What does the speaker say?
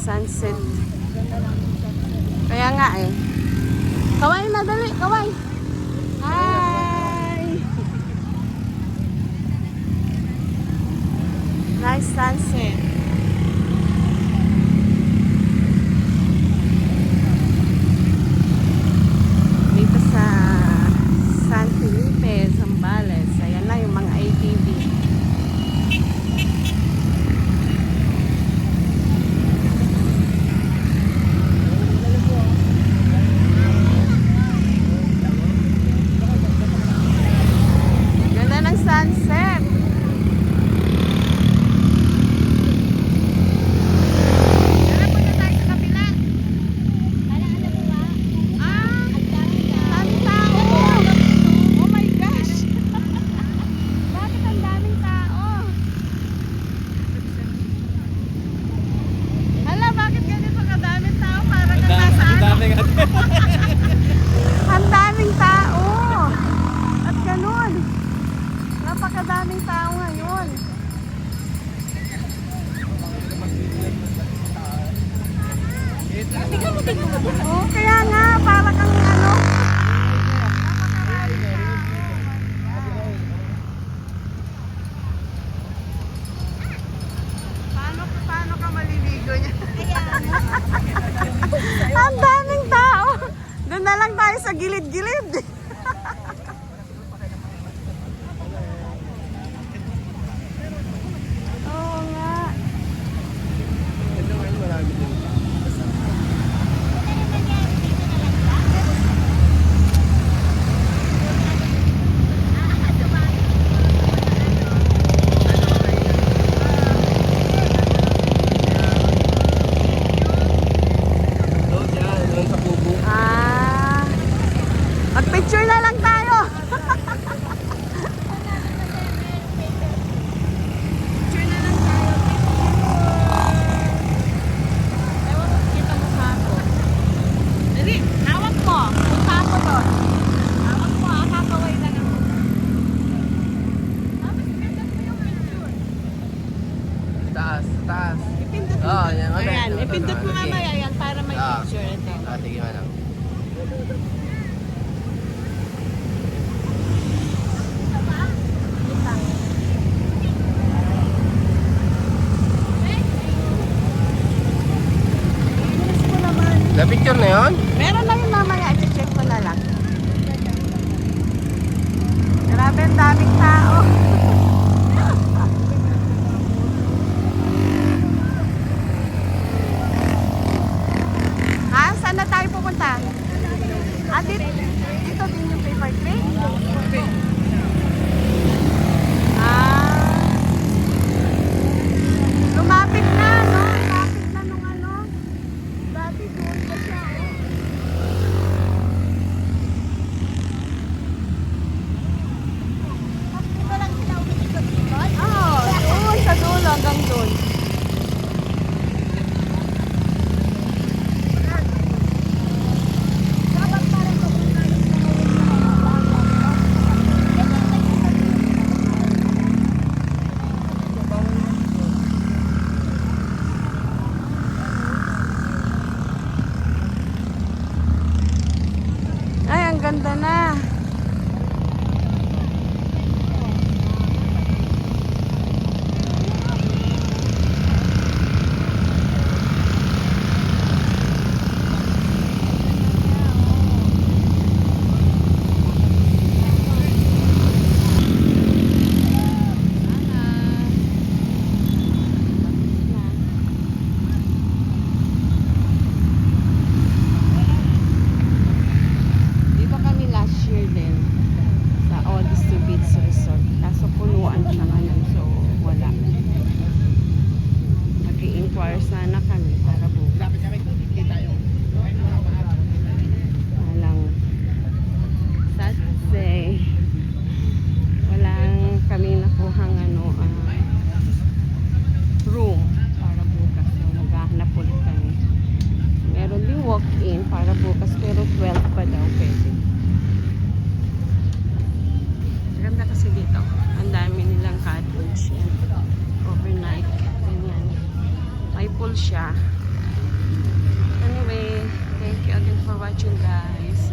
Sunset. Kaya nga eh. Kaway na, dali. Kaway. Hi! Nice sunset. Dito sa San Felipe, Zambales. Ayan na yung mga ATV. Ganda ng sunset. Ang daming tao. At ganun. Napakadaming tao ngayon. Oh, kaya nga, para kang ano. Paano ka maliligo niya? Ang daming tao. Doon na lang tayo sa gilid-gilid. Oo nga. Mag-picture na lang tayo. Picture na lang tayo. Ewan mo, kita mo sa ako. Dali, hawak mo. Punta ako doon. Hawak mo, kakaway lang ako. Tapos, pindot mo yung picture. Taas. Ipindot mo. Ayan, ipindot mo mamaya yan para may picture. Ito. Sige nga lang. Na picture na yun? Meron lang yung mamaya, i-check mo na lang. Grabe, ang daming tao. Ha? Saan na tayo pupunta? Dito din yung paper train? Lumapit na, no? Lumapit na nung ano. Dati doon pa siya, Dito lang sila umikot-ikot? Oo, doon sa dulo hanggang doon. Dapat parang pupunta rin ay, ang ganda na. Sana kami para bukas. Walang Saturday. Walang kami nakuhang room para bukas. So, maghahanap ulit kami. Meron din walk-in para bukas pero 12 pa daw pwede. Ganda kasi dito. Ang dami nilang cottage. Overnight. Ganyan. May pool siya. Chong guys.